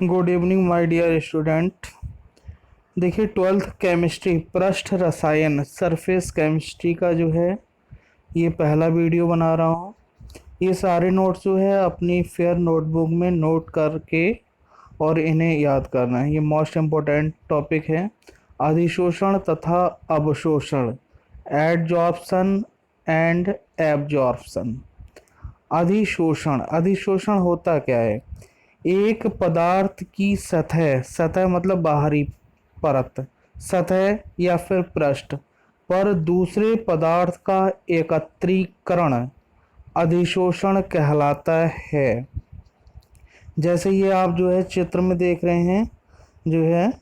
Good evening my dear student. देखिए, twelfth chemistry पृष्ठ रसायन सरफेस केमिस्ट्री का जो है ये पहला वीडियो बना रहा हूँ। ये सारे नोट्स जो है अपनी फेयर नोटबुक में नोट करके और इन्हें याद करना है। ये मोस्ट इम्पोर्टेंट टॉपिक है। अधिशोषण तथा अवशोषण, एडजॉर्प्शन एंड एब्जॉर्प्शन। अधिशोषण, अधिशोषण होता क्या है? एक पदार्थ की सतह, सतह मतलब बाहरी परत, सतह या फिर पृष्ठ पर दूसरे पदार्थ का एकत्रीकरण अधिशोषण कहलाता है। जैसे ये आप जो है चित्र में देख रहे हैं, जो है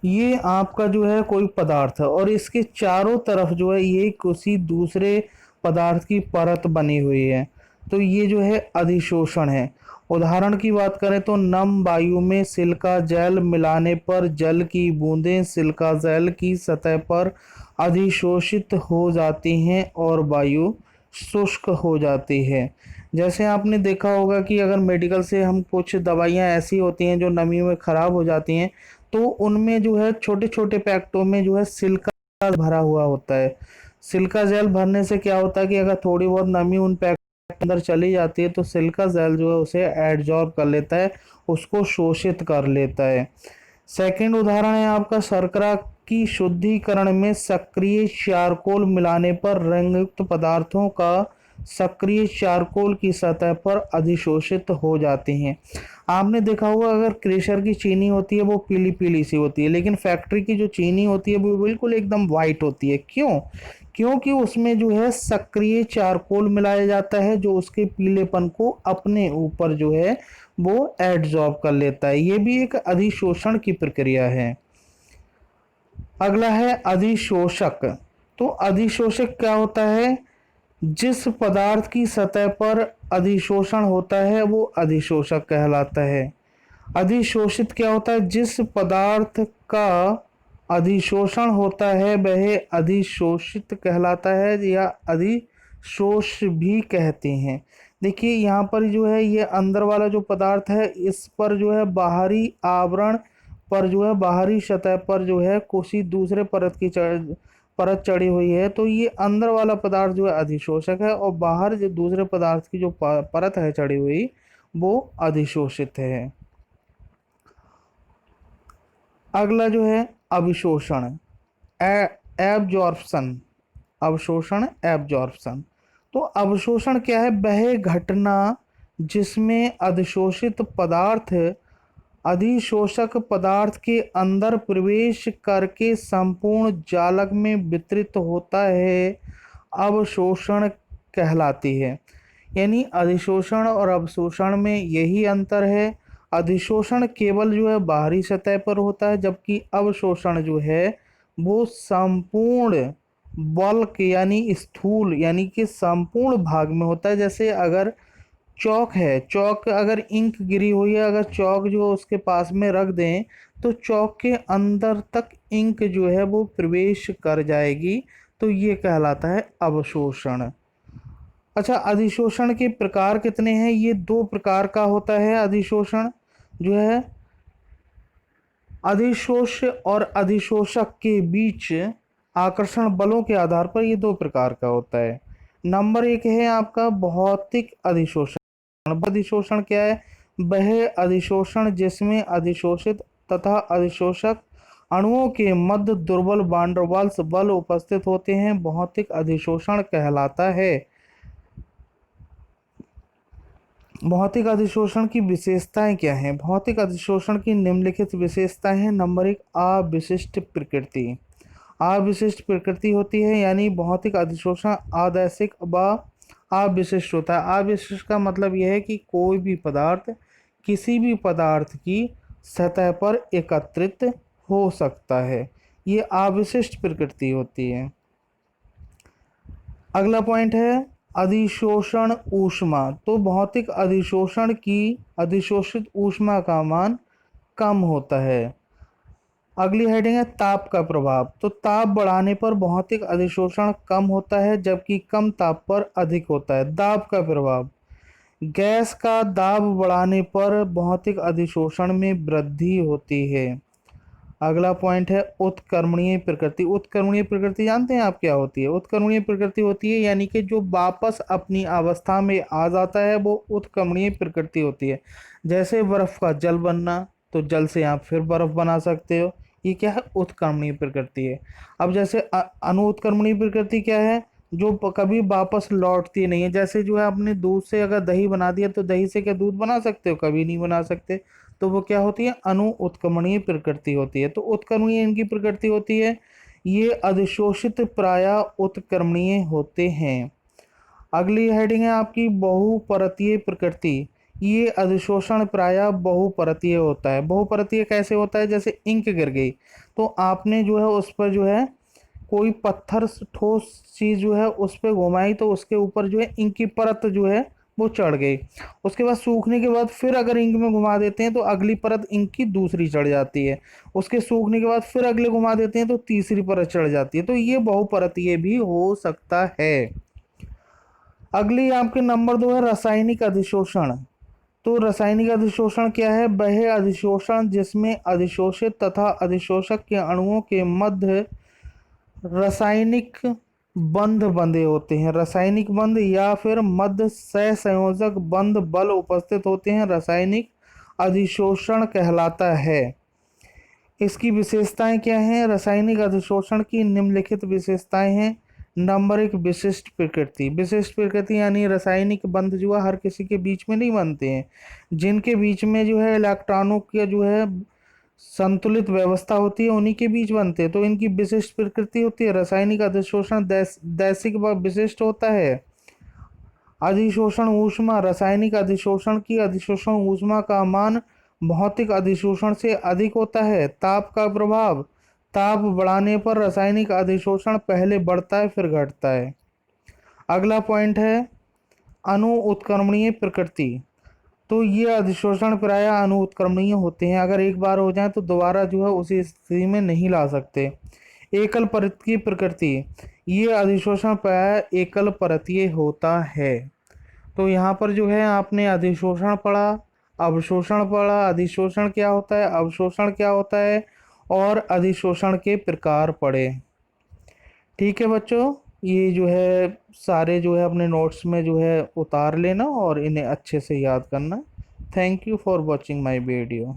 ये आपका जो है कोई पदार्थ है और इसके चारों तरफ जो है ये किसी दूसरे पदार्थ की परत बनी हुई है, तो ये जो है अधिशोषण है। उदाहरण की बात करें तो नम वायु में सिलिका जेल मिलाने पर जल की बूंदें सिलिका जेल की सतह पर अधिशोषित हो जाती हैं और वायु शुष्क हो जाती है। जैसे आपने देखा होगा कि अगर मेडिकल से हम कुछ दवाइयाँ ऐसी होती हैं जो नमी में ख़राब हो जाती हैं, तो उनमें जो है छोटे छोटे पैकेटों में जो है सिलिका भरा हुआ होता है। सिलिका जेल भरने से क्या होता है कि अगर थोड़ी बहुत नमी उन पैकेट के अंदर चली जाती है तो सिलिका जेल जो है उसे एडजॉर्ब कर लेता है, उसको शोषित कर लेता है। सेकंड उदाहरण है आपका शर्करा की शुद्धिकरण में सक्रिय चारकोल मिलाने पर रंगयुक्त पदार्थों का सक्रिय चारकोल की सतह पर अधिशोषित हो जाते हैं। आपने देखा होगा अगर क्रेशर की चीनी होती है वो पीली पीली सी होती है, लेकिन फैक्ट्री की जो चीनी होती है वो बिल्कुल एकदम वाइट होती है। क्यों? क्योंकि उसमें जो है सक्रिय चारकोल मिलाया जाता है जो उसके पीलेपन को अपने ऊपर जो है वो एडजॉर्ब कर लेता है। ये भी एक अधिशोषण की प्रक्रिया है। अगला है अधिशोषक। तो अधिशोषक क्या होता है? जिस पदार्थ की सतह पर अधिशोषण होता है वो अधिशोषक कहलाता है। अधिशोषित क्या होता है? जिस पदार्थ का अधिशोषण होता है वह अधिशोषित कहलाता है या अधिशोष भी कहते हैं। देखिए यहाँ पर जो है ये अंदर वाला जो पदार्थ है इस पर जो है बाहरी आवरण पर जो है बाहरी सतह पर जो है किसी दूसरे परत चढ़ी हुई है, तो ये अंदर वाला पदार्थ जो है अधिशोषक है और बाहर जो दूसरे पदार्थ की जो परत है चढ़ी हुई वो अधिशोषित है। अगला जो है अवशोषण, एब्जॉर्प्शन। अवशोषण, एब्जॉर्प्शन। तो अवशोषण क्या है? वह घटना जिसमें अधिशोषित पदार्थ अधिशोषक पदार्थ के अंदर प्रवेश करके संपूर्ण जालक में वितरित होता है, अवशोषण कहलाती है। यानी अधिशोषण और अवशोषण में यही अंतर है। अधिशोषण केवल जो है बाहरी सतह पर होता है, जबकि अवशोषण जो है वो संपूर्ण बल्क यानी स्थूल यानी कि संपूर्ण भाग में होता है। जैसे अगर चौक है, चौक अगर इंक गिरी हुई है, अगर चौक जो उसके पास में रख दें तो चौक के अंदर तक इंक जो है वो प्रवेश कर जाएगी, तो ये कहलाता है अवशोषण। अच्छा, अधिशोषण के प्रकार कितने हैं? ये दो प्रकार का होता है अधिशोषण जो है। अधिशोष और अधिशोषक के बीच आकर्षण बलों के आधार पर ये दो प्रकार का होता है। नंबर एक है आपका भौतिक अधिशोषण। अधिशोषण क्या है? वह अधिशोषण जिसमें अधिशोषित तथा अधिशोषक अणुओं के मध्य दुर्बल वांडरवाल्स बल उपस्थित होते हैं, भौतिक अधिशोषण कहलाता है। भौतिक अधिशोषण की विशेषताएं क्या हैं? भौतिक अधिशोषण की निम्नलिखित विशेषताएं हैं। नंबर एक, अविशिष्ट प्रकृति। अविशिष्ट प्रकृति होती है, यानी भौतिक अधिशोषण आदैशिक व अविशिष्ट होता है। अविशिष्ट का मतलब यह है कि कोई भी पदार्थ किसी भी पदार्थ की सतह पर एकत्रित हो सकता है, ये अविशिष्ट प्रकृति होती है। अगला पॉइंट है अधिशोषण ऊष्मा। तो भौतिक अधिशोषण की अधिशोषित ऊष्मा का मान कम होता है। अगली हेडिंग है ताप का प्रभाव। तो ताप बढ़ाने पर भौतिक अधिशोषण कम होता है, जबकि कम ताप पर अधिक होता है। दाब का प्रभाव, गैस का दाब बढ़ाने पर भौतिक अधिशोषण में वृद्धि होती है। अगला पॉइंट है उत्क्रमणीय प्रकृति। उत्क्रमणीय प्रकृति जानते हैं आप क्या होती है? उत्क्रमणीय प्रकृति होती है यानी कि जो वापस अपनी अवस्था में आ जाता है वो उत्क्रमणीय प्रकृति होती है। जैसे बर्फ का जल बनना, तो जल से आप फिर बर्फ बना सकते हो, ये क्या है? उत्क्रमणीय प्रकृति है। अब जैसे अनुत्क्रमणीय प्रकृति क्या है? जो कभी वापस लौटती नहीं है। जैसे जो है आपने दूध से अगर दही बना दिया तो दही से क्या दूध बना सकते हो? कभी नहीं बना सकते। तो वो क्या होती है? अनु उत्क्रमणीय प्रकृति होती है। तो उत्क्रमणीय इनकी प्रकृति होती है। ये अधिशोषित प्रायः उत्क्रमणीय होते हैं। अगली हेडिंग है आपकी बहुपरतीय प्रकृति। ये अधिशोषण प्रायः बहुपरतीय होता है। बहुपरतीय कैसे होता है? जैसे इंक गिर गई तो आपने जो है उस पर जो है कोई पत्थर ठोस चीज जो है उस पर घुमाई तो उसके ऊपर जो है इंक की परत जो है वो चढ़ गई। उसके बाद सूखने के बाद फिर अगर इंक में घुमा देते हैं तो अगली परत इंक की दूसरी चढ़ जाती है। उसके सूखने के बाद फिर अगले घुमा देते हैं तो तीसरी परत चढ़ जाती है। तो ये बहुपरतीय भी हो सकता है। अगली आपके नंबर 2 है रासायनिक अधिशोषण। तो रासायनिक अधिशोषण क्या है? वह अधिशोषण जिसमें अधिशोषित तथा अधिशोषक के अणुओं के मध्य रासायनिक बंध बंधे होते हैं। रासायनिक बंध या फिर मध्य सहसंयोजक बंध बल उपस्थित होते हैं, रासायनिक अधिशोषण कहलाता है। इसकी विशेषताएं क्या हैं? रासायनिक अधिशोषण की निम्नलिखित विशेषताएं हैं। नंबर 1, विशिष्ट प्रकृति। विशिष्ट प्रकृति यानी रासायनिक बंध जो है हर किसी के बीच में नहीं बनते हैं। जिनके बीच में जो है इलेक्ट्रॉनों के जो है संतुलित व्यवस्था होती है उन्हीं के बीच बनते हैं। तो इनकी विशिष्ट प्रकृति होती है। रासायनिक अधिशोषण दैशिक व विशिष्ट होता है। अधिशोषण ऊष्मा। रासायनिक अधिशोषण की अधिशोषण ऊष्मा का मान भौतिक अधिशोषण से अधिक होता है। ताप का प्रभाव। ताप बढ़ाने पर रासायनिक अधिशोषण पहले बढ़ता है फिर घटता है। अगला पॉइंट है अणु उत्क्रमणीय प्रकृति। तो ये अधिशोषण प्रायः अणु उत्क्रमणीय होते हैं। अगर एक बार हो जाए तो दोबारा जो है उसी स्थिति में नहीं ला सकते। एकल परत की प्रकृति। ये अधिशोषण प्रायः एकल परतीय होता है। तो यहाँ पर जो है आपने अधिशोषण पढ़ा, अवशोषण पढ़ा। अधिशोषण क्या होता है, अवशोषण क्या होता है, और अधिशोषण के प्रकार पढ़े। ठीक है बच्चों, ये जो है सारे जो है अपने नोट्स में जो है उतार लेना और इन्हें अच्छे से याद करना। Thank you for watching my video.